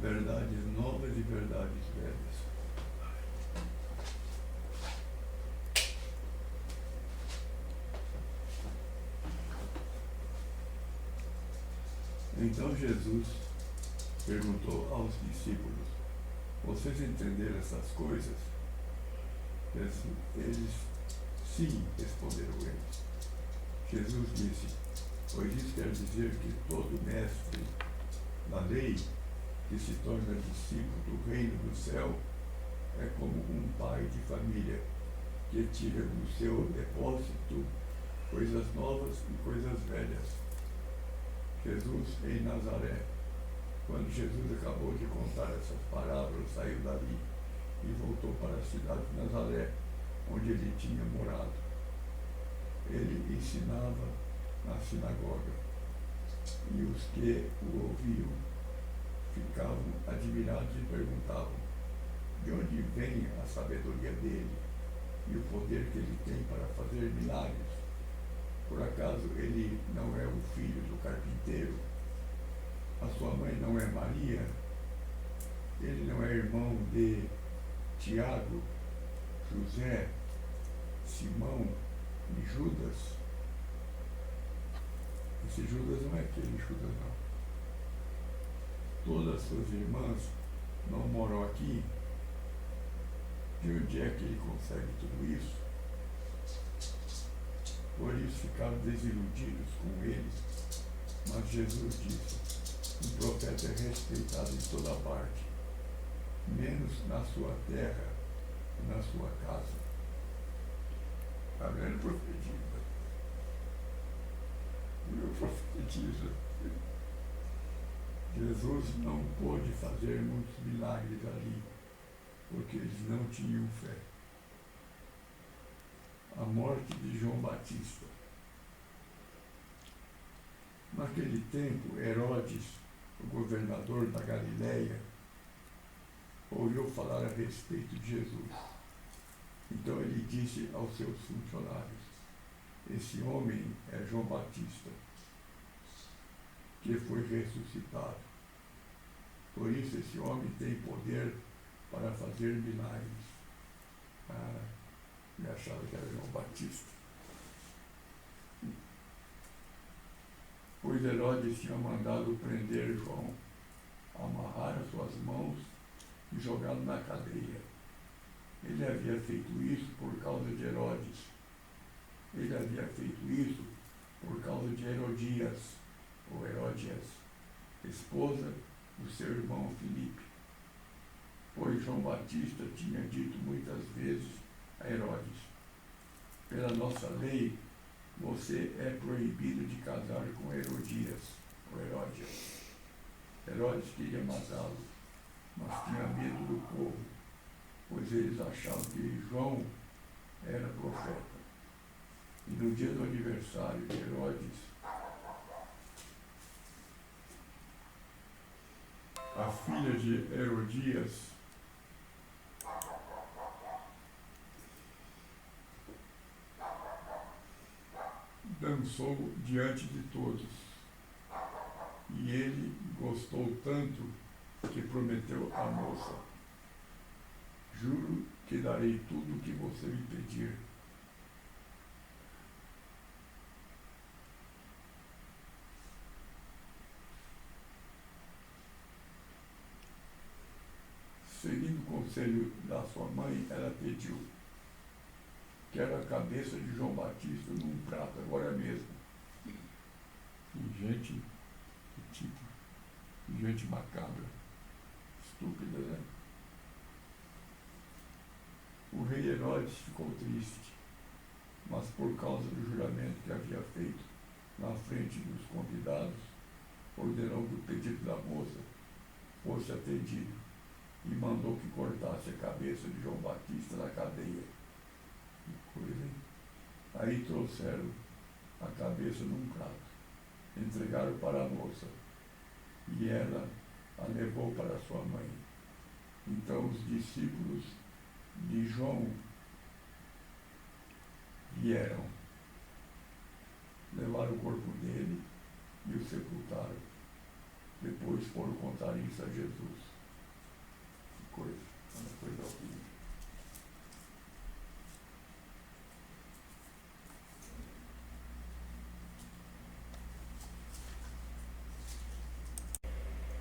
verdades novas e verdades velhas. Então Jesus perguntou aos discípulos: vocês entenderam essas coisas? Eles sim, responderam eles. Jesus disse: pois isso quer dizer que todo mestre da lei que se torna discípulo do reino do céu é como um pai de família que tira do seu depósito coisas novas e coisas velhas. Jesus em Nazaré. Quando Jesus acabou de contar essas parábolas, saiu dali e voltou para a cidade de Nazaré, onde ele tinha morado. Ele ensinava na sinagoga, e os que o ouviam ficavam admirados e perguntavam: de onde vem a sabedoria dele e o poder que ele tem para fazer milagres? Por acaso ele não é o filho do carpinteiro? A sua mãe não é Maria? Ele não é irmão de Tiago, José, Simão e Judas? Esse Judas não é aquele Judas, não. Todas suas irmãs não moram aqui? De onde é que ele consegue tudo isso? Por isso ficaram desiludidos com ele. Mas Jesus disse: um profeta é respeitado em toda parte, menos na sua terra e na sua casa. A grande profetismo. E o profetismo. Jesus não pôde fazer muitos milagres ali, porque eles não tinham fé. A morte de João Batista. Naquele tempo, Herodes, o governador da Galileia, ouviu falar a respeito de Jesus. Então ele disse aos seus funcionários: esse homem é João Batista, que foi ressuscitado. Por isso esse homem tem poder para fazer milagres. E achava que era João Batista. Pois Herodes tinha mandado prender João, amarrar as suas mãos e jogá-lo na cadeia. Ele havia feito isso por causa de Herodes. Ele havia feito isso por causa de Herodias, ou Heródias, esposa do seu irmão Filipe. Pois João Batista tinha dito muitas vezes a Herodes: pela nossa lei, você é proibido de casar com Herodias, ou Heródias. Herodes queria matá-lo, mas tinha medo do povo, pois eles achavam que João era profeta. E no dia do aniversário de Herodes, a filha de Herodias dançou diante de todos. E ele gostou tanto que prometeu à moça: juro que darei tudo o que você me pedir. Seguindo o conselho da sua mãe, ela pediu: quero a cabeça de João Batista num prato agora mesmo. E gente, que tipo, gente macabra, estúpida, né? O rei Herodes ficou triste, mas por causa do juramento que havia feito na frente dos convidados, ordenou que o pedido da moça fosse atendido e mandou que cortasse a cabeça de João Batista na cadeia. Que coisa, hein? Aí trouxeram a cabeça num prato, entregaram para a moça, e ela a levou para sua mãe. Então os discípulos de João vieram, levaram o corpo dele e o sepultaram. Depois foram contar isso a Jesus. coisa, uma coisa horrível.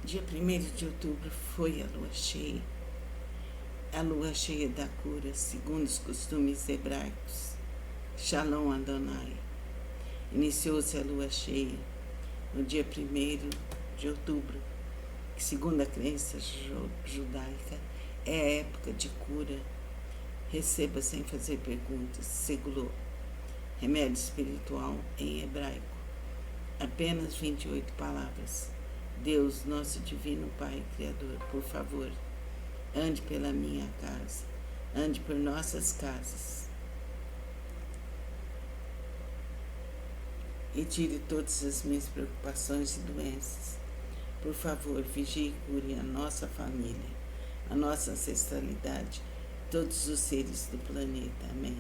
Dia 1º de outubro foi a lua cheia da cura, segundo os costumes hebraicos. Shalom Adonai. Iniciou-se a lua cheia no dia 1º de outubro, que, segundo a crença judaica, é a época de cura. Receba sem fazer perguntas. Segulô. Remédio espiritual em hebraico. Apenas 28 palavras. Deus, nosso divino Pai Criador, por favor, ande pela minha casa, ande por nossas casas e tire todas as minhas preocupações e doenças. Por favor, vigie e cure a nossa família, a nossa ancestralidade, todos os seres do planeta. Amém.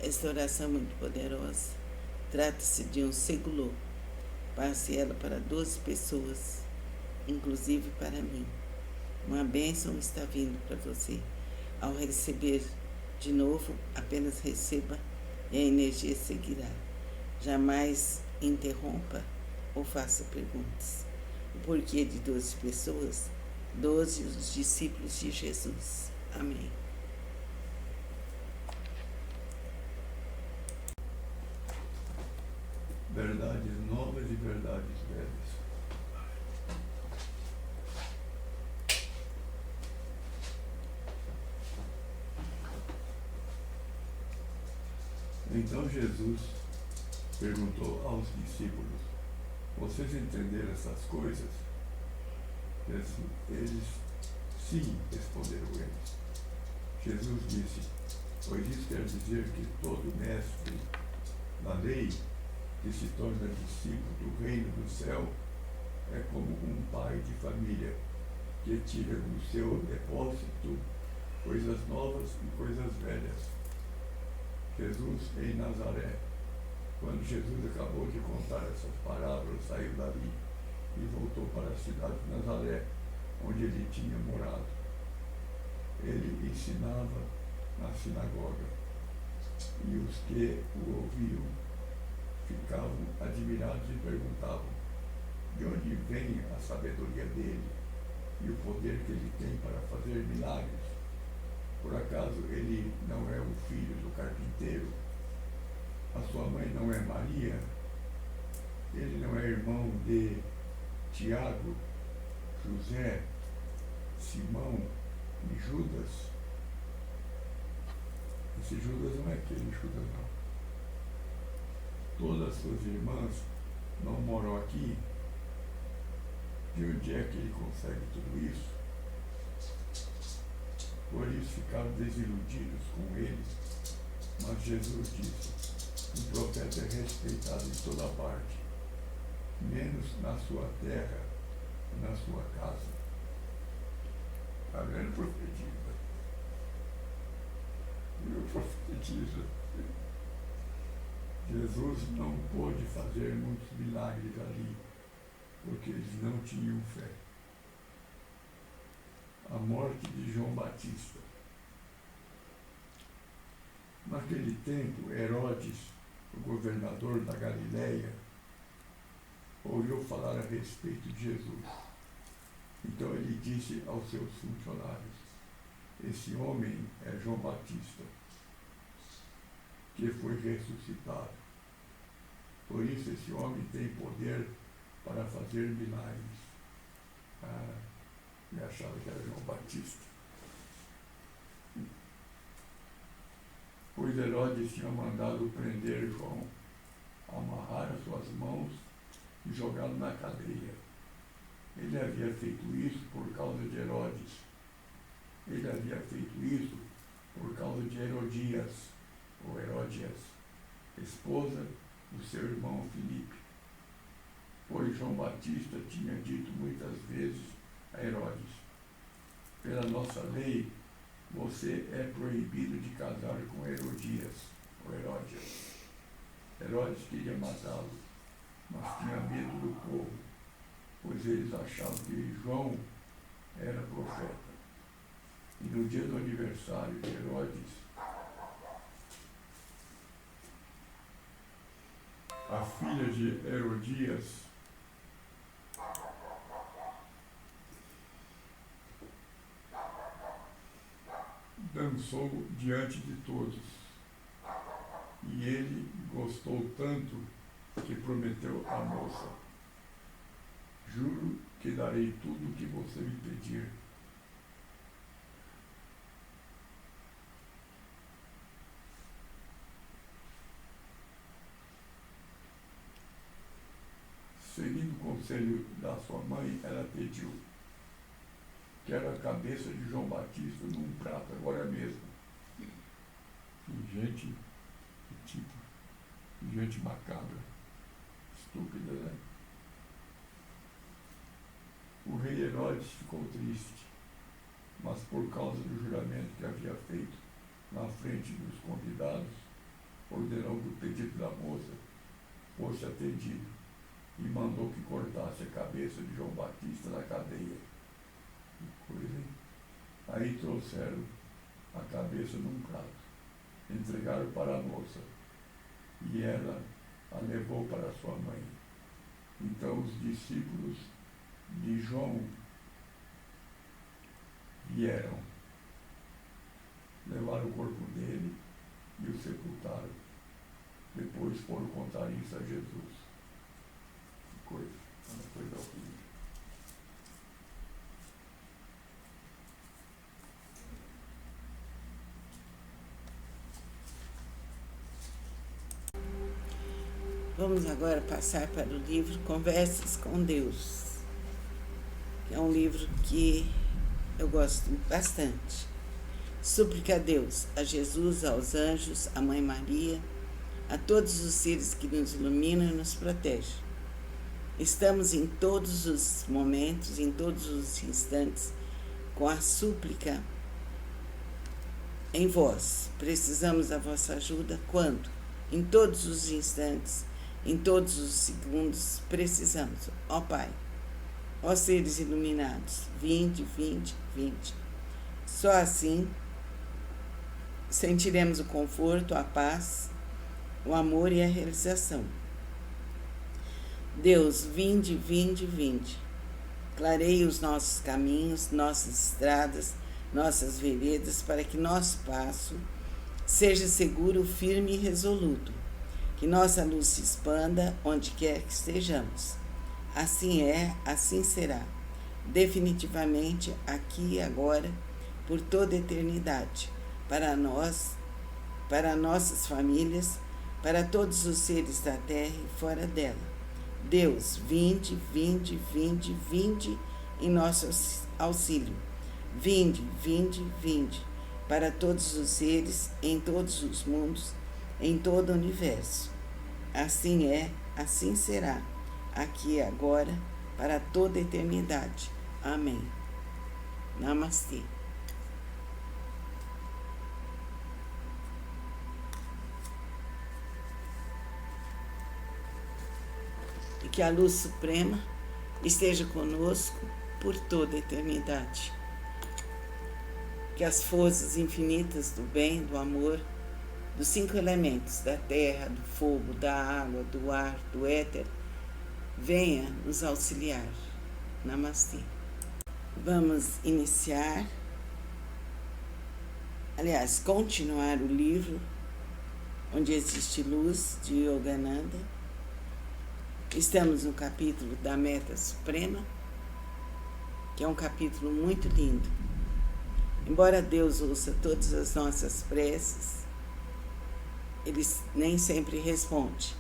Esta oração é muito poderosa. Trata-se de um segulô. Passe ela para 12 pessoas, inclusive para mim. Uma bênção está vindo para você. Ao receber de novo, apenas receba e a energia seguirá. Jamais interrompa ou faça perguntas. O porquê de 12 pessoas? 12 os discípulos de Jesus. Amém. Verdades novas e verdades velhas. Então Jesus perguntou aos discípulos: vocês entenderam essas coisas? Eles sim, responderam eles. Jesus disse: pois isso quer dizer que todo mestre da lei que se torna discípulo do reino do céu é como um pai de família que tira do seu depósito coisas novas e coisas velhas. Jesus em Nazaré. Quando Jesus acabou de contar essas parábolas, saiu dali e voltou para a cidade de Nazaré, onde ele tinha morado. Ele ensinava na sinagoga, e os que o ouviam ficavam admirados e perguntavam: de onde vem a sabedoria dele e o poder que ele tem para fazer milagres? Por acaso ele não é o filho do carpinteiro? A sua mãe não é Maria? Ele não é irmão de Tiago, José, Simão e Judas? Esse Judas não é aquele Judas, não. Todas suas irmãs não moram aqui? De onde é que ele consegue tudo isso? Por isso ficaram desiludidos com ele. Mas Jesus disse: um profeta é respeitado em toda parte, menos na sua terra e na sua casa. A grande profetisa. E o profetiza. Jesus não pôde fazer muitos milagres ali, porque eles não tinham fé. A morte de João Batista. Naquele tempo, Herodes, o governador da Galileia, ouviu falar a respeito de Jesus. Então ele disse aos seus funcionários: esse homem é João Batista, que foi ressuscitado. Por isso esse homem tem poder para fazer milagres. Eu achava que era João Batista. Pois Herodes tinha mandado prender João, amarrar as suas mãos e jogá-lo na cadeia. Ele havia feito isso por causa de Herodes. Ele havia feito isso por causa de Herodias, ou Heródias, esposa do seu irmão Filipe. Pois João Batista tinha dito muitas vezes a Herodes: pela nossa lei, você é proibido de casar com Herodias, ou Heródias. Herodes queria matá-lo, mas tinha medo do povo, pois eles achavam que João era profeta. E no dia do aniversário de Herodes, a filha de Herodias dançou diante de todos. E ele gostou tanto que prometeu à moça: juro que darei tudo o que você me pedir. Seguindo o conselho da sua mãe, ela pediu: quero a cabeça de João Batista num prato agora mesmo. E gente, que tipo, gente macabra, estúpida, né? O rei Herodes ficou triste, mas por causa do juramento que havia feito na frente dos convidados, ordenou que o pedido da moça fosse atendido e mandou que cortasse a cabeça de João Batista na cadeia. Que coisa, hein? Aí trouxeram a cabeça num prato, entregaram para a moça e ela a levou para sua mãe. Então os discípulos de João vieram, levaram o corpo dele e o sepultaram. Depois foram contar isso a Jesus. Que coisa, uma coisa horrível. Vamos agora passar para o livro Conversas com Deus, que é um livro que eu gosto bastante. Súplica a Deus, a Jesus, aos anjos, à Mãe Maria, a todos os seres que nos iluminam e nos protegem. Estamos em todos os momentos, em todos os instantes, com a súplica em vós. Precisamos da vossa ajuda quando? Em todos os instantes, em todos os segundos, precisamos. Ó Pai, ó seres iluminados, vinde, vinde, vinde. Só assim sentiremos o conforto, a paz, o amor e a realização. Deus, vinde, vinde, vinde. Clareie os nossos caminhos, nossas estradas, nossas veredas, para que nosso passo seja seguro, firme e resoluto. Que nossa luz se expanda onde quer que estejamos. Assim é, assim será. Definitivamente, aqui e agora, por toda a eternidade. Para nós, para nossas famílias, para todos os seres da terra e fora dela. Deus, vinde, vinde, vinde, vinde em nosso auxílio. Vinde, vinde, vinde, para todos os seres, em todos os mundos, em todo o universo. Assim é, assim será, aqui e agora, para toda a eternidade. Amém. Namastê. E que a luz suprema esteja conosco por toda a eternidade. Que as forças infinitas do bem, do amor, dos 5 elementos, da terra, do fogo, da água, do ar, do éter, venha nos auxiliar. Namastê. Vamos iniciar, continuar o livro Onde Existe Luz, de Yogananda. Estamos no capítulo da Meta Suprema, que é um capítulo muito lindo. Embora Deus ouça todas as nossas preces, Ele nem sempre responde.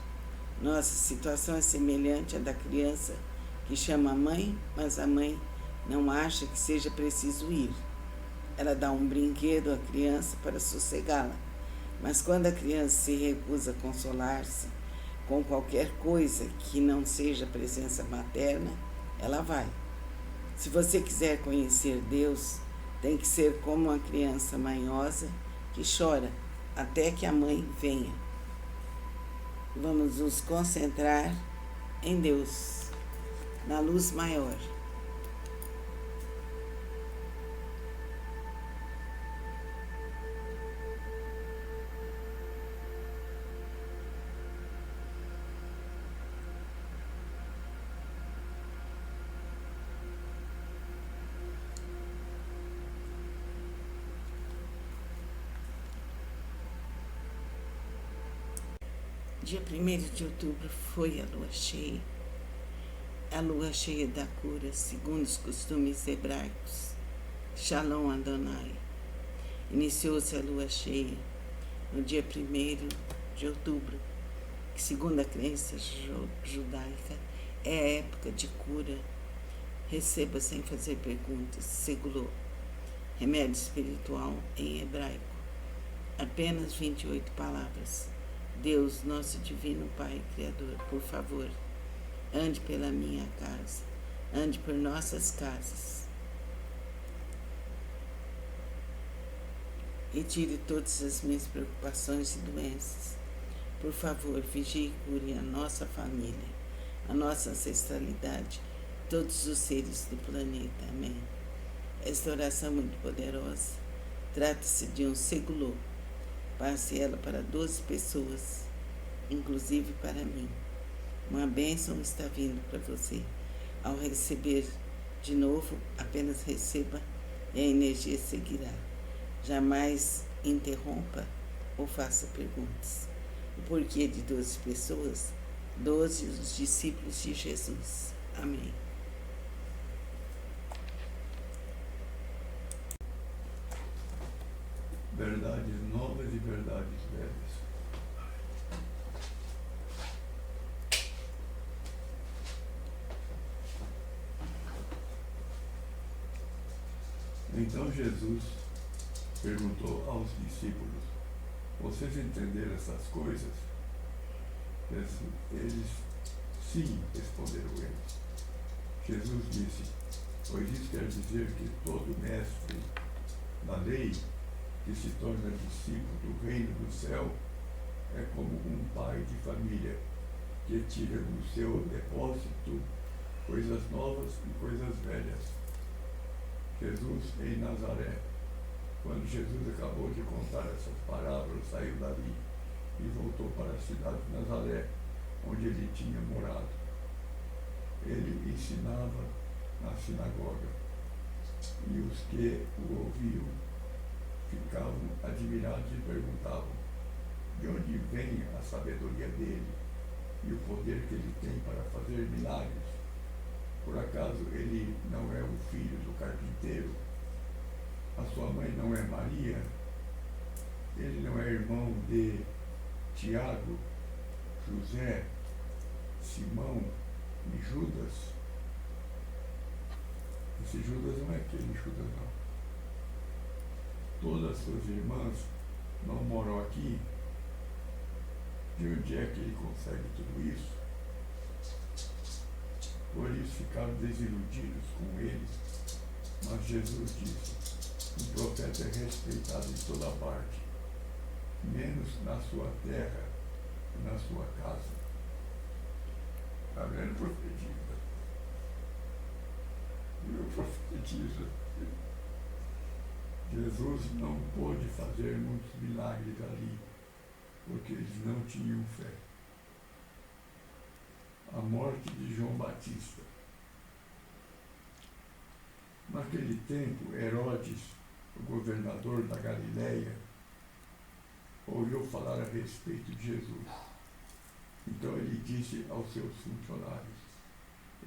Nossa situação é semelhante à da criança que chama a mãe, mas a mãe não acha que seja preciso ir. Ela dá um brinquedo à criança para sossegá-la, mas quando a criança se recusa a consolar-se com qualquer coisa que não seja presença materna, ela vai. Se você quiser conhecer Deus, tem que ser como uma criança manhosa que chora até que a mãe venha. Vamos nos concentrar em Deus, na luz maior. Dia 1º de outubro foi a lua cheia da cura, segundo os costumes hebraicos. Shalom Adonai. Iniciou-se a lua cheia no dia 1º de outubro, que segundo a crença judaica é a época de cura. Receba sem fazer perguntas. Segulô. Remédio espiritual em hebraico. Apenas 28 palavras. Deus, nosso divino Pai Criador, por favor, ande pela minha casa, ande por nossas casas e tire todas as minhas preocupações e doenças. Por favor, vigie e cure a nossa família, a nossa ancestralidade, todos os seres do planeta. Amém. Esta oração é muito poderosa. Trata-se de um segulô. Passe ela para 12 pessoas, inclusive para mim. Uma bênção está vindo para você. Ao receber de novo, apenas receba e a energia seguirá. Jamais interrompa ou faça perguntas. O porquê de 12 pessoas? 12 os discípulos de Jesus. Amém. Verdades novas e verdades velhas. Então Jesus perguntou aos discípulos: vocês entenderam essas coisas? Eles, sim, responderam eles. Jesus disse: pois isso quer dizer que todo mestre da lei que se torna discípulo do reino do céu é como um pai de família que tira do seu depósito coisas novas e coisas velhas. Jesus em Nazaré. Quando Jesus acabou de contar essas parábolas, saiu dali e voltou para a cidade de Nazaré, onde ele tinha morado. Ele ensinava na sinagoga, e os que o ouviam ficavam admirados e perguntavam: de onde vem a sabedoria dele e o poder que ele tem para fazer milagres? Por acaso ele não é o filho do carpinteiro? A sua mãe não é Maria? Ele não é irmão de Tiago, José, Simão e Judas? Esse Judas não é aquele Judas, não. Todas as suas irmãs não moram aqui? De onde é que ele consegue tudo isso? Por isso ficaram desiludidos com ele. Mas Jesus disse: um profeta é respeitado em toda parte, menos na sua terra e na sua casa. Está vendo, profetiza? E o profetiza. Jesus não pôde fazer muitos milagres ali, porque eles não tinham fé. A morte de João Batista. Naquele tempo, Herodes, o governador da Galileia, ouviu falar a respeito de Jesus. Então ele disse aos seus funcionários: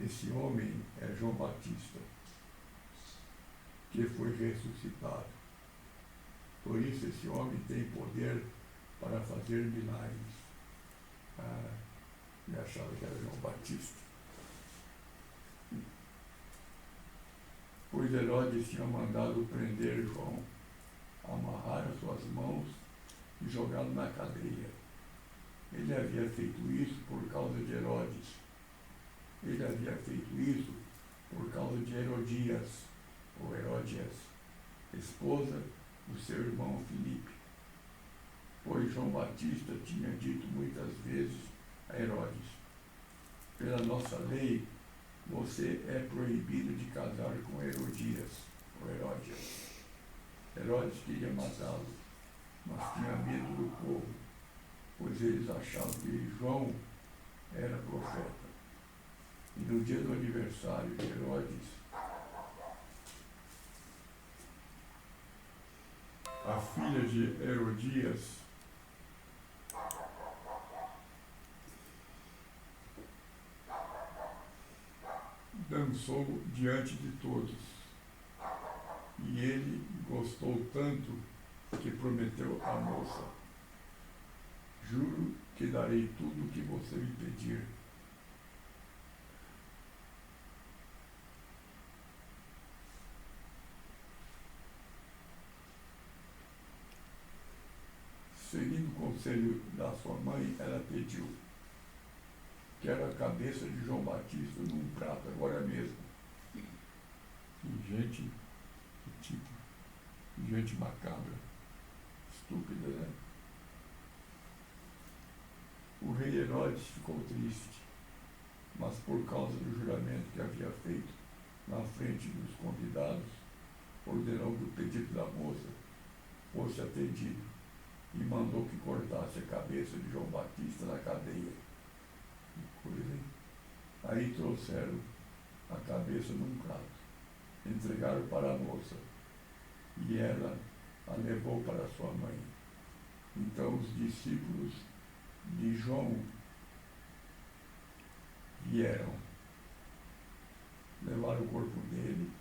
esse homem é João Batista, que foi ressuscitado. Por isso esse homem tem poder para fazer milagres. E achava que era João Batista. Pois Herodes tinha mandado prender João, amarrar as suas mãos e jogá-lo na cadeia. Ele havia feito isso por causa de Herodes. Ele havia feito isso por causa de Herodias, ou Heródias, esposa do seu irmão Filipe. Pois João Batista tinha dito muitas vezes a Herodes: pela nossa lei, você é proibido de casar com Herodias, ou Heródias. Herodes queria matá-lo, mas tinha medo do povo, pois eles achavam que João era profeta. E no dia do aniversário de Herodes, a filha de Herodias lançou diante de todos. E ele gostou tanto que prometeu à moça: juro que darei tudo o que você me pedir. Seguindo o conselho da sua mãe, ela pediu: quero a cabeça de João Batista num prato agora mesmo. E gente, gente macabra, estúpida, né? O rei Herodes ficou triste, mas por causa do juramento que havia feito na frente dos convidados, ordenou que o pedido da moça fosse atendido e mandou que cortasse a cabeça de João Batista na cadeia. Que coisa, hein? Aí trouxeram a cabeça num prato, entregaram para a moça e ela a levou para sua mãe. Então os discípulos de João vieram, levaram o corpo dele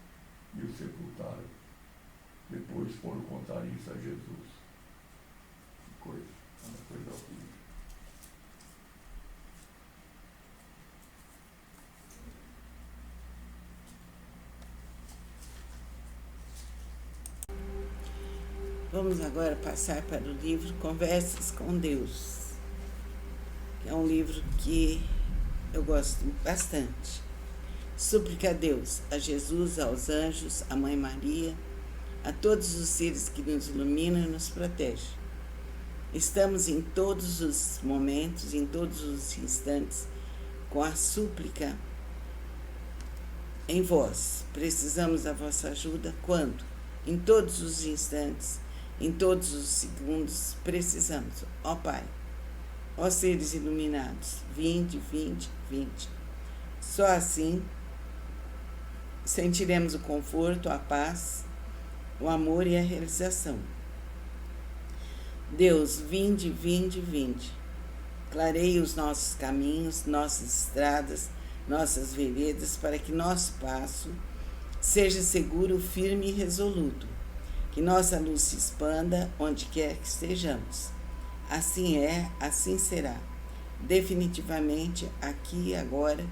e o sepultaram. Depois foram contar isso a Jesus. Que coisa, uma coisa horrível. Vamos agora passar para o livro Conversas com Deus, que é um livro que eu gosto bastante. Súplica a Deus, a Jesus, aos anjos, à Mãe Maria, a todos os seres que nos iluminam e nos protegem. Estamos em todos os momentos, em todos os instantes, com a súplica em vós. Precisamos da vossa ajuda quando? Em todos os instantes, em todos os segundos, precisamos. Ó Pai, ó seres iluminados, vinde, vinde, vinde. Só assim sentiremos o conforto, a paz, o amor e a realização. Deus, vinde, vinde, vinde. Clareie os nossos caminhos, nossas estradas, nossas veredas, para que nosso passo seja seguro, firme e resoluto. Que nossa luz se expanda onde quer que estejamos. Assim é, assim será. Definitivamente, aqui e agora,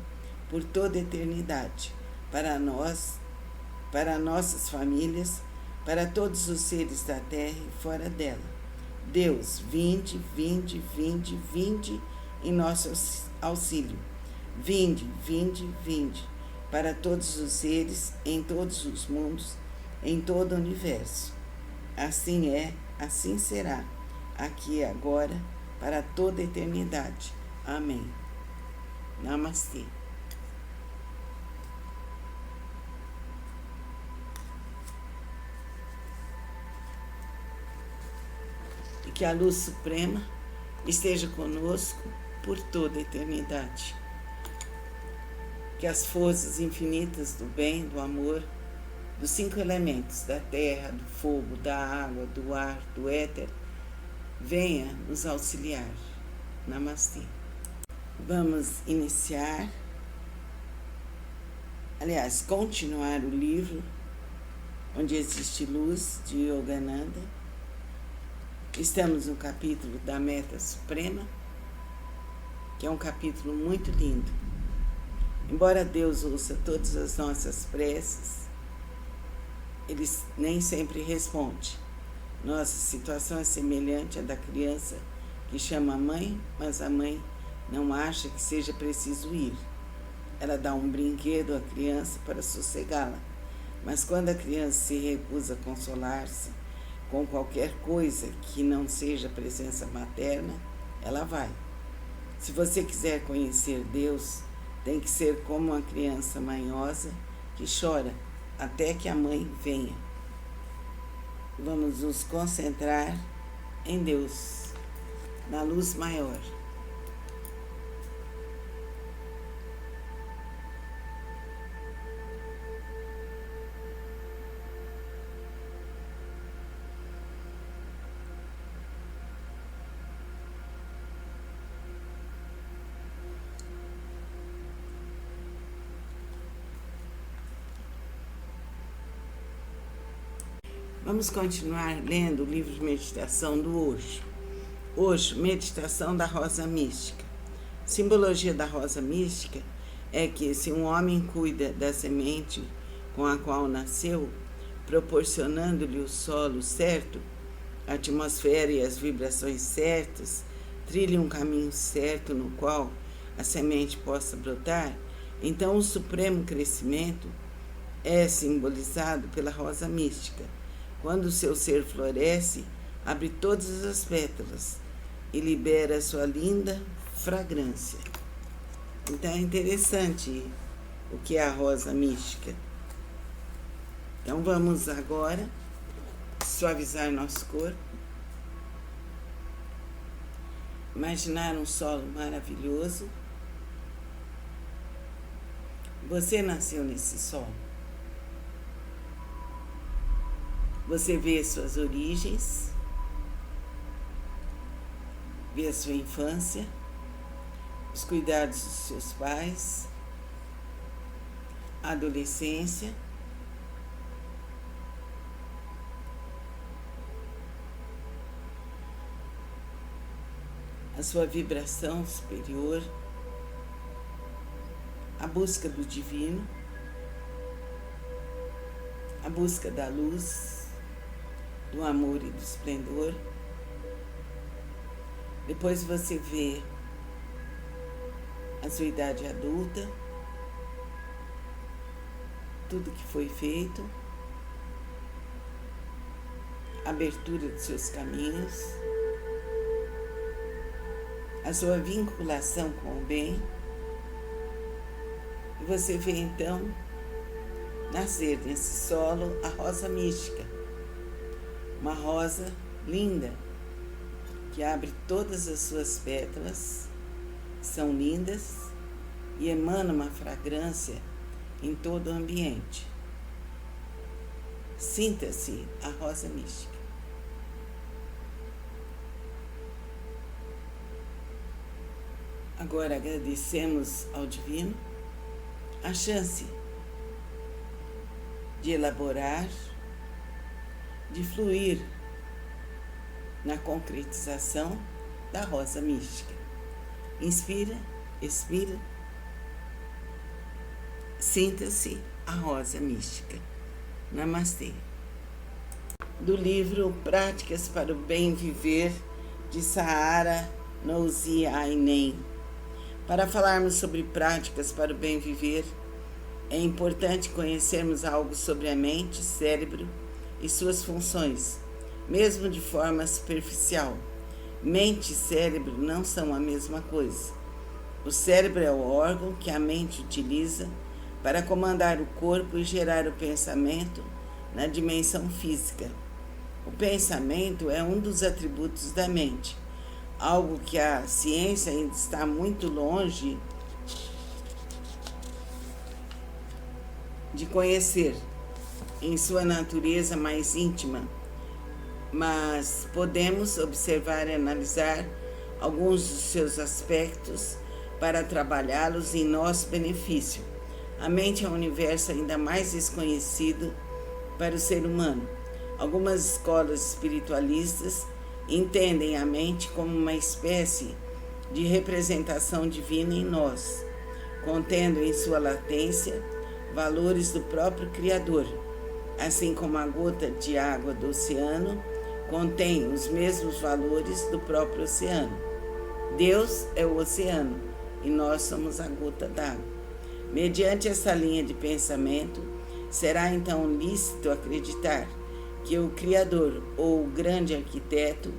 por toda a eternidade. Para nós, para nossas famílias, para todos os seres da terra e fora dela. Deus, vinde, vinde, vinde, vinde em nosso auxílio. Vinde, vinde, vinde, para todos os seres, em todos os mundos, em todo o universo. Assim é, assim será, aqui e agora, para toda a eternidade. Amém. Namastê. E que a luz suprema esteja conosco por toda a eternidade. Que as forças infinitas do bem, do amor, dos 5 elementos, da terra, do fogo, da água, do ar, do éter, venha nos auxiliar. Namastê. Vamos iniciar, aliás, continuar o livro Onde Existe Luz, de Yogananda. Estamos no capítulo da Meta Suprema, que é um capítulo muito lindo. Embora Deus ouça todas as nossas preces, Ele nem sempre responde. Nossa situação é semelhante à da criança que chama a mãe, mas a mãe não acha que seja preciso ir. Ela dá um brinquedo à criança para sossegá-la, mas quando a criança se recusa a consolar-se com qualquer coisa que não seja presença materna, ela vai. Se você quiser conhecer Deus, tem que ser como uma criança manhosa que chora até que a mãe venha. Vamos nos concentrar em Deus, na luz maior. Vamos continuar lendo o livro de meditação do Osho. Osho, Meditação da Rosa Mística. Simbologia da rosa mística é que se um homem cuida da semente com a qual nasceu, proporcionando-lhe o solo certo, a atmosfera e as vibrações certas, trilhe um caminho certo no qual a semente possa brotar, então o supremo crescimento é simbolizado pela rosa mística. Quando o seu ser floresce, abre todas as pétalas e libera sua linda fragrância. Então é interessante o que é a rosa mística. Então vamos agora suavizar nosso corpo, imaginar um solo maravilhoso. Você nasceu nesse solo. Você vê suas origens, vê a sua infância, os cuidados dos seus pais, a adolescência, a sua vibração superior, a busca do divino, a busca da luz, do amor e do esplendor. Depois você vê a sua idade adulta, tudo que foi feito, a abertura dos seus caminhos, a sua vinculação com o bem. E você vê então nascer nesse solo a rosa mística, uma rosa linda que abre todas as suas pétalas, são lindas e emana uma fragrância em todo o ambiente. Sinta-se a rosa mística. Agora agradecemos ao Divino a chance de elaborar, de fluir na concretização da rosa mística. Inspira, expira, sinta-se a rosa mística. Namastê. Do livro Práticas para o Bem Viver, de Sahara Nouzi Ainen. Para falarmos sobre práticas para o bem viver, é importante conhecermos algo sobre a mente, cérebro e suas funções, mesmo de forma superficial. Mente e cérebro não são a mesma coisa. O cérebro é o órgão que a mente utiliza para comandar o corpo e gerar o pensamento na dimensão física. O pensamento é um dos atributos da mente, algo que a ciência ainda está muito longe de conhecer em sua natureza mais íntima, mas podemos observar e analisar alguns dos seus aspectos para trabalhá-los em nosso benefício. A mente é um universo ainda mais desconhecido para o ser humano. Algumas escolas espiritualistas entendem a mente como uma espécie de representação divina em nós, contendo em sua latência valores do próprio Criador, assim como a gota de água do oceano contém os mesmos valores do próprio oceano. Deus é o oceano e nós somos a gota d'água. Mediante essa linha de pensamento, será então lícito acreditar que o Criador ou o grande arquiteto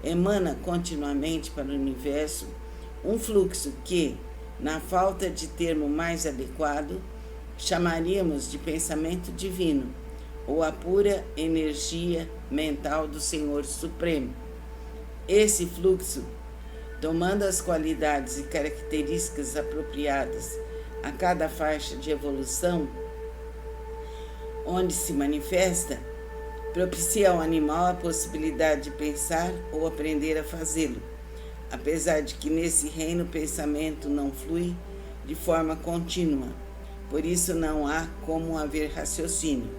emana continuamente para o universo um fluxo que, na falta de termo mais adequado, chamaríamos de pensamento divino, ou a pura energia mental do Senhor Supremo. Esse fluxo, tomando as qualidades e características apropriadas a cada faixa de evolução onde se manifesta, propicia ao animal a possibilidade de pensar ou aprender a fazê-lo, apesar de que nesse reino o pensamento não flui de forma contínua, por isso não há como haver raciocínio.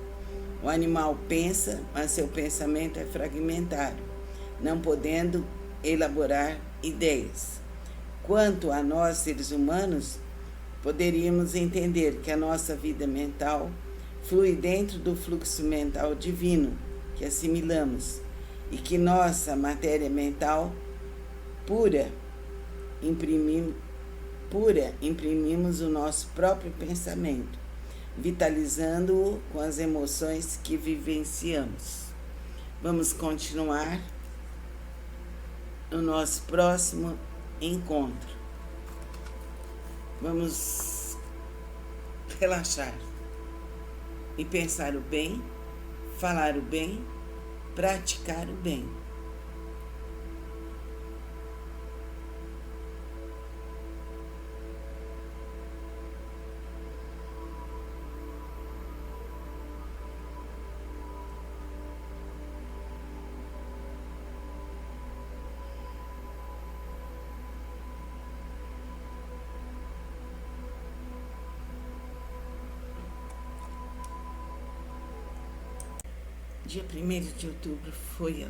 O animal pensa, mas seu pensamento é fragmentário, não podendo elaborar ideias. Quanto a nós, seres humanos, poderíamos entender que a nossa vida mental flui dentro do fluxo mental divino que assimilamos e que nossa matéria mental pura imprimimos o nosso próprio pensamento, vitalizando-o com as emoções que vivenciamos. Vamos continuar no nosso próximo encontro. Vamos relaxar e pensar o bem, falar o bem, praticar o bem. Dia 1º de outubro foi a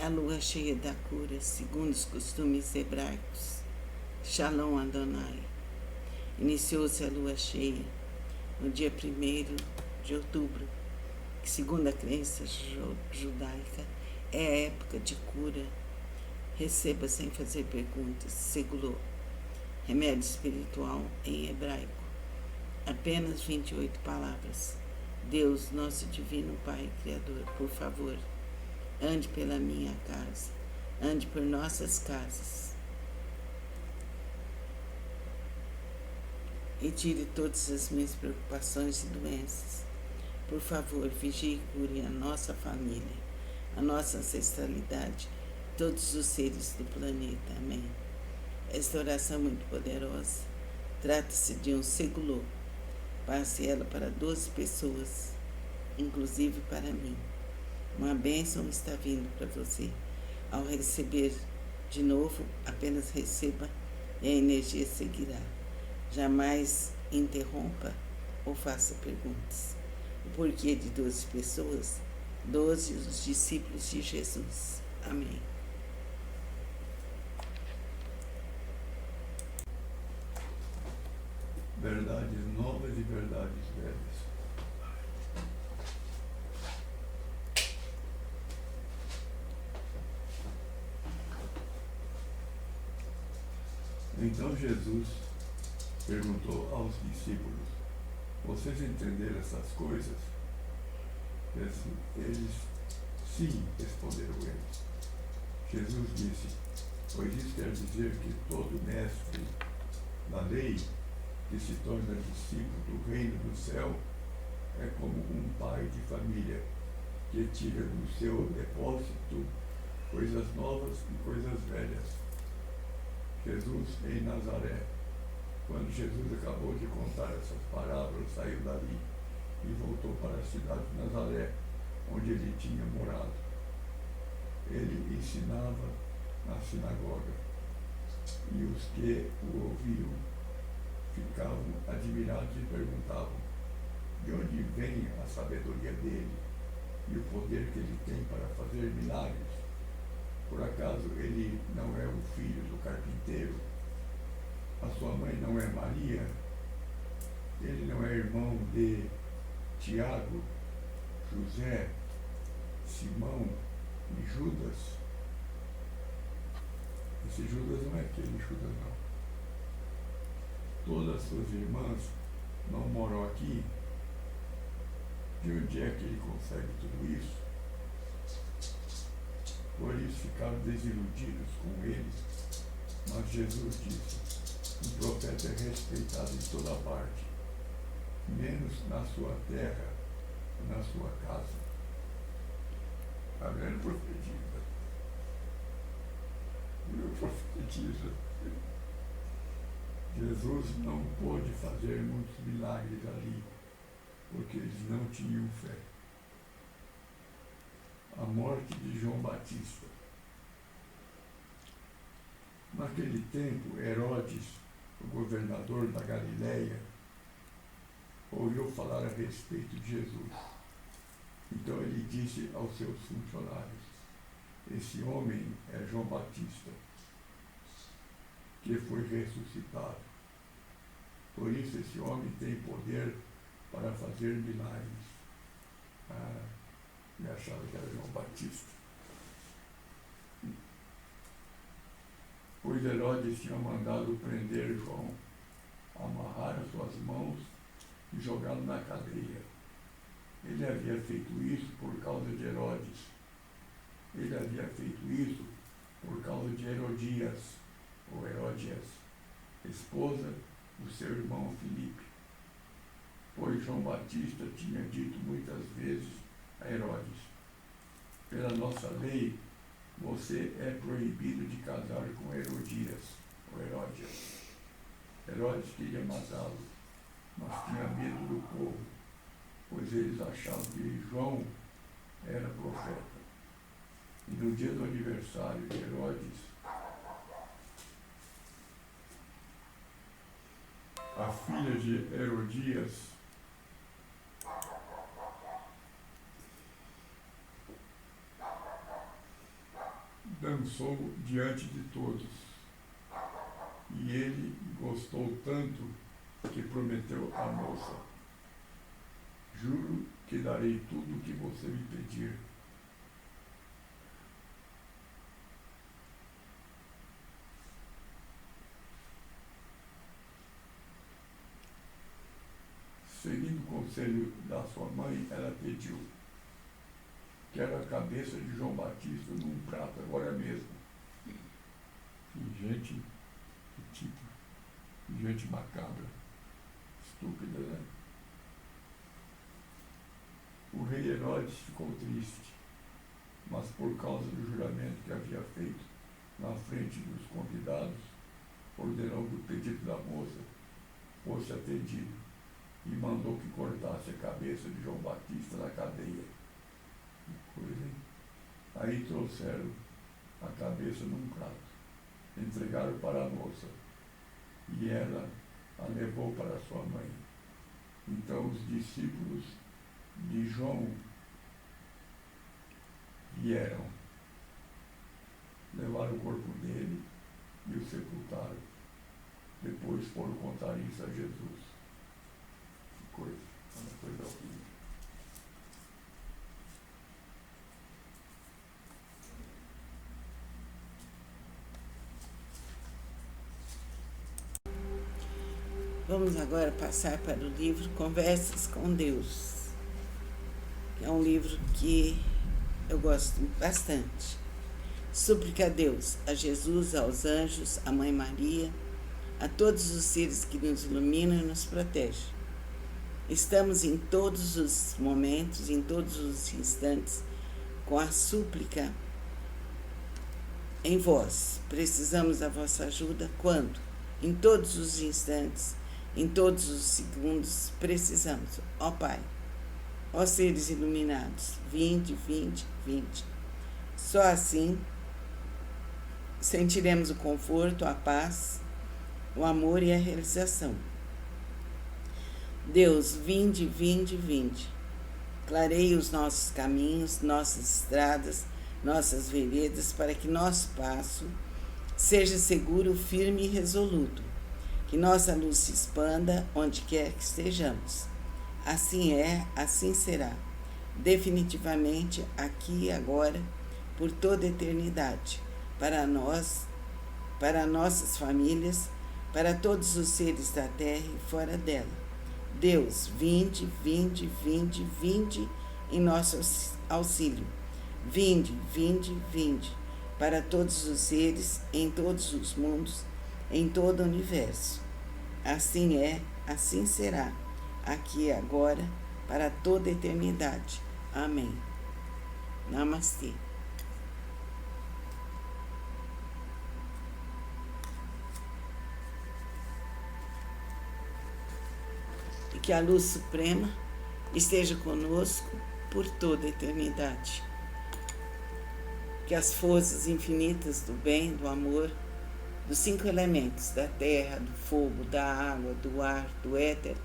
lua cheia da cura, segundo os costumes hebraicos. Shalom Adonai. Iniciou-se a lua cheia no dia 1º de outubro, que, segundo a crença judaica, é a época de cura. Receba sem fazer perguntas. Segulô. Remédio espiritual em hebraico. Apenas 28 palavras. Deus, nosso divino Pai Criador, por favor, ande pela minha casa, ande por nossas casas e tire todas as minhas preocupações e doenças. Por favor, vigie e cure a nossa família, a nossa ancestralidade, todos os seres do planeta. Amém. Esta oração é muito poderosa. Trata-se de um segulô. Passe ela para 12 pessoas, inclusive para mim. Uma bênção está vindo para você. Ao receber de novo, apenas receba e a energia seguirá. Jamais interrompa ou faça perguntas. O porquê de 12 pessoas? 12 os discípulos de Jesus. Amém. Verdades novas e verdades velhas. Então Jesus perguntou aos discípulos: vocês entenderam essas coisas? Eles, sim, responderam eles. Jesus disse: pois isso quer dizer que todo mestre da lei que se torna discípulo do reino do céu é como um pai de família que tira do seu depósito coisas novas e coisas velhas. Jesus em Nazaré. Quando Jesus acabou de contar essas parábolas, saiu dali e voltou para a cidade de Nazaré, onde ele tinha morado. Ele ensinava na sinagoga, e os que o ouviam ficavam admirados e perguntavam: de onde vem a sabedoria dele e o poder que ele tem para fazer milagres? Por acaso ele não é o filho do carpinteiro? A sua mãe não é Maria? Ele não é irmão de Tiago, José, Simão e Judas? Esse Judas não é aquele Judas, não. Todas as suas irmãs não moram aqui? De onde é que ele consegue tudo isso? Por isso ficaram desiludidos com ele. Mas Jesus disse: um profeta é respeitado em toda parte, menos na sua terra e na sua casa. Está vendo, profetiza? Meu profetiza. Jesus não pôde fazer muitos milagres ali, porque eles não tinham fé. A morte de João Batista. Naquele tempo, Herodes, o governador da Galileia, ouviu falar a respeito de Jesus. Então ele disse aos seus funcionários: esse homem é João Batista, que foi ressuscitado. Por isso esse homem tem poder para fazer milagres. Eu achava que era João Batista. Pois Herodes tinha mandado prender João, amarrar as suas mãos e jogá-lo na cadeia. Ele havia feito isso por causa de Herodes. Ele havia feito isso por causa de Herodias, ou Heródias, esposa do seu irmão Filipe. Pois João Batista tinha dito muitas vezes a Herodes: pela nossa lei, você é proibido de casar com Herodias, ou Heródias. Herodes queria matá-lo, mas tinha medo do povo, pois eles achavam que João era profeta. E no dia do aniversário de Herodes, a filha de Herodias dançou diante de todos. E ele gostou tanto que prometeu à moça: juro que darei tudo o que você me pedir. Seguindo o conselho da sua mãe, ela pediu: quero a cabeça de João Batista num prato agora mesmo. E gente, que tipo de gente macabra, estúpida, né? O rei Herodes ficou triste, mas por causa do juramento que havia feito na frente dos convidados, ordenou que o pedido da moça fosse atendido e mandou que cortasse a cabeça de João Batista na cadeia. Que coisa, hein? Aí trouxeram a cabeça num prato, entregaram para a moça e ela a levou para sua mãe. Então os discípulos de João vieram, levaram o corpo dele e o sepultaram. Depois foram contar isso a Jesus. Que coisa, uma coisa horrível. Vamos agora passar para o livro Conversas com Deus. É um livro que eu gosto bastante. Súplica a Deus, a Jesus, aos anjos, à Mãe Maria, a todos os seres que nos iluminam e nos protegem. Estamos em todos os momentos, em todos os instantes, com a súplica em vós. Precisamos da vossa ajuda quando? Em todos os instantes, em todos os segundos, precisamos. Ó Pai, ó seres iluminados, vinde, vinde, vinde. Só assim sentiremos o conforto, a paz, o amor e a realização. Deus, vinde, vinde, vinde. Clareie os nossos caminhos, nossas estradas, nossas veredas, para que nosso passo seja seguro, firme e resoluto. Que nossa luz se expanda onde quer que estejamos. Assim é, assim será. Definitivamente, aqui e agora, por toda a eternidade. Para nós, para nossas famílias, para todos os seres da terra e fora dela. Deus, vinde, vinde, vinde, vinde em nosso auxílio. Vinde, vinde, vinde, para todos os seres, em todos os mundos, em todo o universo. Assim é, assim será, aqui e agora, para toda a eternidade. Amém. Namastê. E que a luz suprema esteja conosco por toda a eternidade. Que as forças infinitas do bem, do amor, dos 5 elementos, da terra, do fogo, da água, do ar, do éter,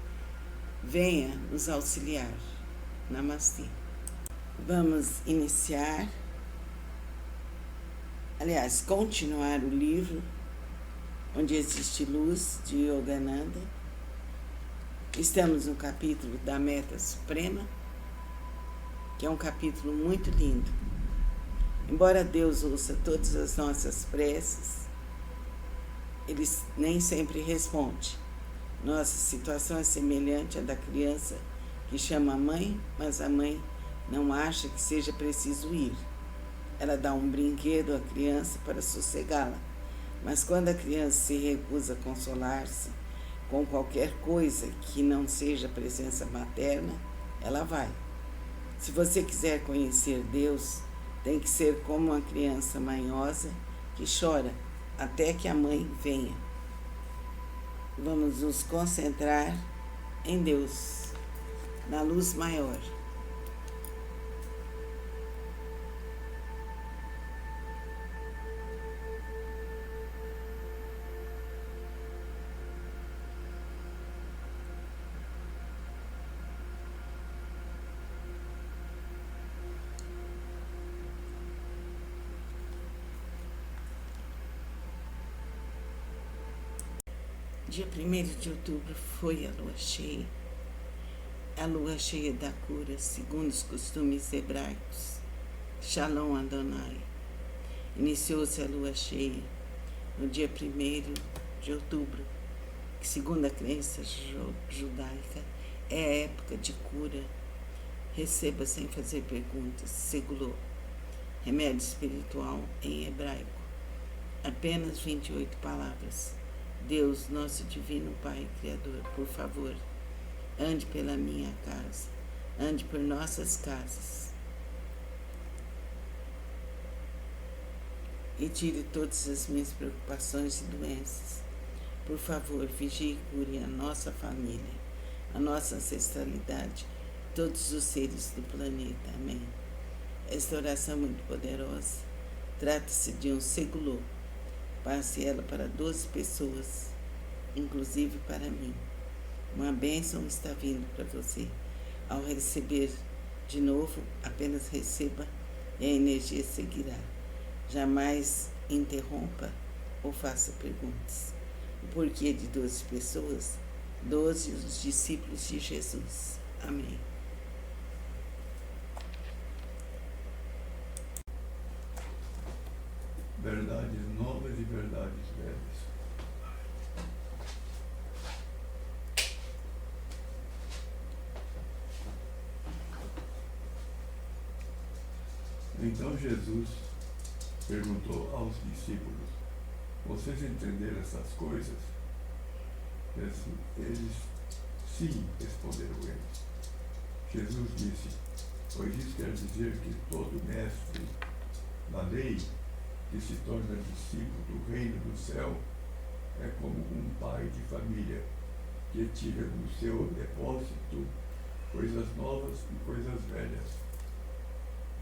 venha nos auxiliar. Namastê. Vamos iniciar, continuar o livro Onde Existe Luz, de Yogananda. Estamos no capítulo da Meta Suprema, que é um capítulo muito lindo. Embora Deus ouça todas as nossas preces, Ele nem sempre responde. Nossa situação é semelhante à da criança que chama a mãe, mas a mãe não acha que seja preciso ir. Ela dá um brinquedo à criança para sossegá-la, mas quando a criança se recusa a consolar-se com qualquer coisa que não seja a presença materna, ela vai. Se você quiser conhecer Deus, tem que ser como uma criança manhosa que chora até que a mãe venha. Vamos nos concentrar em Deus, na luz maior. Dia 1º de outubro foi a lua cheia da cura, segundo os costumes hebraicos. Shalom Adonai. Iniciou-se a lua cheia no dia 1º de outubro, que segundo a crença judaica é a época de cura. Receba sem fazer perguntas. Segulô. Remédio espiritual em hebraico. Apenas 28 palavras. Deus, nosso divino Pai Criador, por favor, ande pela minha casa, ande por nossas casas e tire todas as minhas preocupações e doenças. Por favor, vigie e cure a nossa família, a nossa ancestralidade, todos os seres do planeta. Amém. Esta oração muito poderosa trata-se de um segulô. Passe ela para 12 pessoas, inclusive para mim. Uma bênção está vindo para você. Ao receber de novo, apenas receba e a energia seguirá. Jamais interrompa ou faça perguntas. O porquê de 12 pessoas? 12 os discípulos de Jesus. Amém. Verdades novas e verdades velhas. Então Jesus perguntou aos discípulos: vocês entenderam essas coisas? Eles sim, responderam eles. Jesus disse: pois isso quer dizer que todo mestre da lei que se torna discípulo do reino do céu é como um pai de família que tira do seu depósito coisas novas e coisas velhas.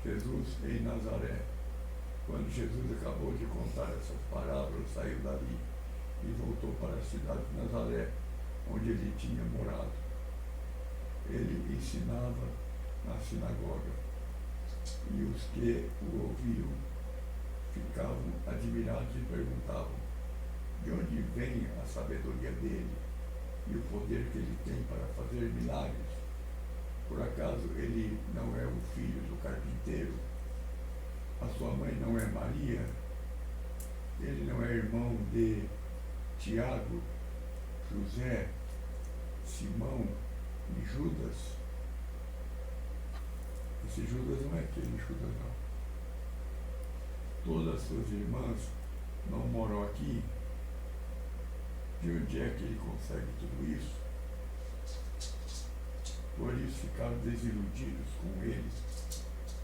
Jesus em Nazaré. Quando Jesus acabou de contar essas parábolas, saiu dali e voltou para a cidade de Nazaré, onde ele tinha morado. Ele ensinava na sinagoga, e os que o ouviam ficavam admirados e perguntavam: de onde vem a sabedoria dele e o poder que ele tem para fazer milagres? Por acaso ele não é o filho do carpinteiro? A sua mãe não é Maria? Ele não é irmão de Tiago, José, Simão e Judas? Esse Judas não é aquele Judas, não. Todas as suas irmãs não moram aqui? De onde é que ele consegue tudo isso? Por isso ficaram desiludidos com ele.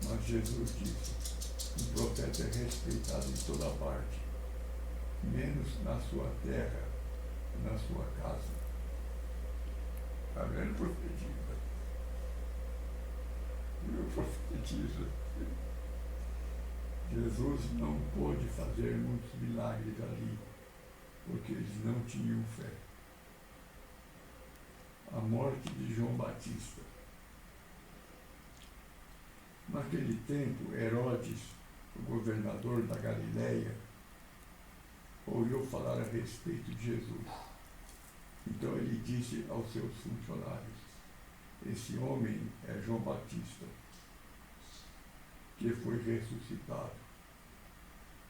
Mas Jesus disse: um profeta é respeitado em toda parte, menos na sua terra e na sua casa. Está vendo, profetisa? Meu profetiza. Jesus não pôde fazer muitos milagres ali, porque eles não tinham fé. A morte de João Batista. Naquele tempo, Herodes, o governador da Galileia, ouviu falar a respeito de Jesus. Então ele disse aos seus funcionários: esse homem é João Batista, que foi ressuscitado.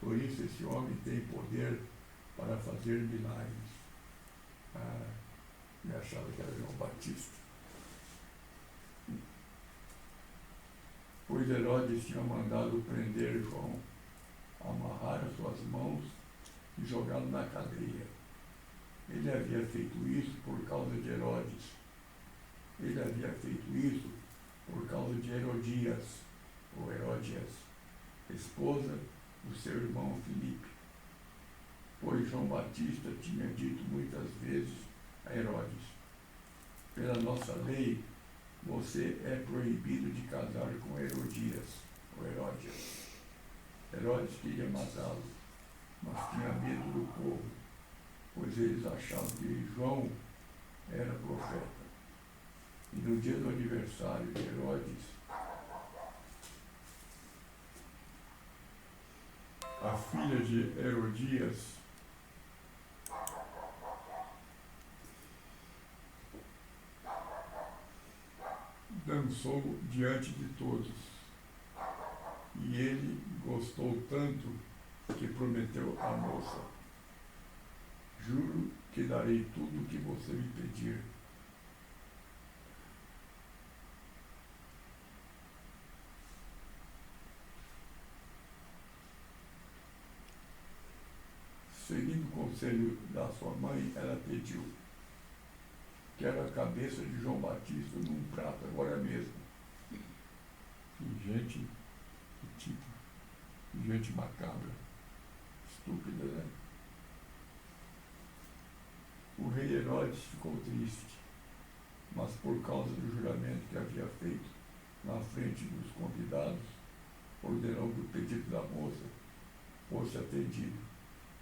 Por isso esse homem tem poder para fazer milagres. Eu achava que era João Batista. Pois Herodes tinha mandado prender João, amarrar as suas mãos e jogá-lo na cadeia. Ele havia feito isso por causa de Herodes. Ele havia feito isso por causa de Herodias, ou Heródias, esposa do seu irmão Filipe. Pois João Batista tinha dito muitas vezes a Herodes: pela nossa lei, você é proibido de casar com Herodias, ou Heródias. Herodes queria matá-lo, mas tinha medo do povo, pois eles achavam que João era profeta. E no dia do aniversário de Herodes, a filha de Herodias dançou diante de todos. E ele gostou tanto que prometeu à moça: juro que darei tudo o que você me pedir. Seguindo o conselho da sua mãe, ela pediu: quero a cabeça de João Batista num prato agora mesmo. Gente, que tipo de gente macabra, estúpida, né? O rei Herodes ficou triste, mas por causa do juramento que havia feito na frente dos convidados, ordenou que o pedido da moça fosse atendido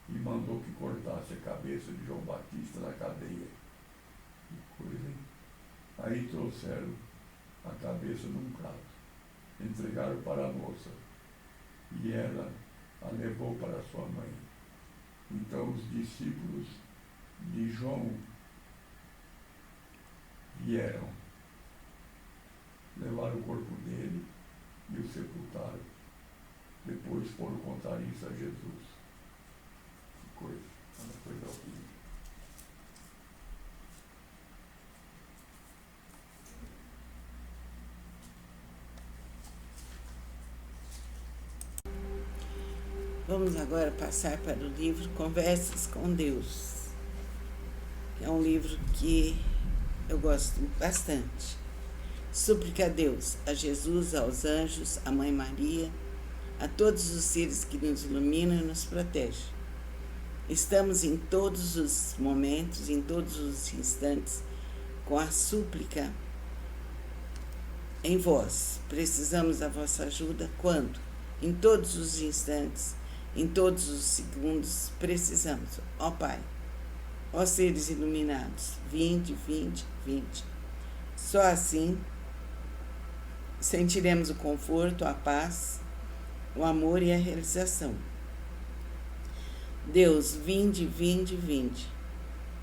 e mandou que cortasse a cabeça de João Batista na cadeia. Que coisa, hein? Aí trouxeram a cabeça num prato, entregaram para a moça, e ela a levou para sua mãe. Então os discípulos de João vieram, levaram o corpo dele e o sepultaram. Depois foram contar isso a Jesus. Que coisa, uma coisa horrível. Vamos agora passar para o livro Conversas com Deus, que é um livro que eu gosto bastante. Súplica a Deus, a Jesus, aos anjos, à Mãe Maria, a todos os seres que nos iluminam e nos protegem. Estamos em todos os momentos, em todos os instantes, com a súplica em vós. Precisamos da vossa ajuda quando? Em todos os instantes, em todos os segundos, precisamos. Ó Pai, ó seres iluminados, vinde, vinde, vinde. Só assim sentiremos o conforto, a paz, o amor e a realização. Deus, vinde, vinde, vinde.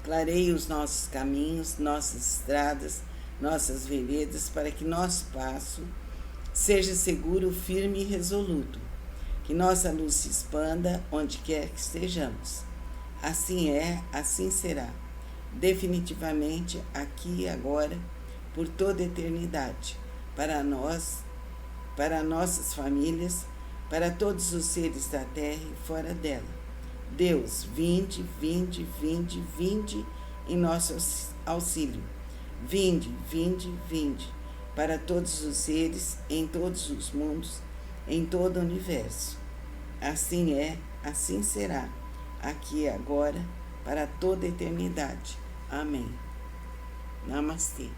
Clareie os nossos caminhos, nossas estradas, nossas veredas, para que nosso passo seja seguro, firme e resoluto. Que nossa luz se expanda onde quer que estejamos. Assim é, assim será. Definitivamente, aqui e agora, por toda a eternidade. Para nós, para nossas famílias, para todos os seres da terra e fora dela. Deus, vinde, vinde, vinde, vinde em nosso auxílio. Vinde, vinde, vinde, para todos os seres, em todos os mundos, em todo o universo. Assim é, assim será, aqui e agora, para toda a eternidade. Amém. Namastê.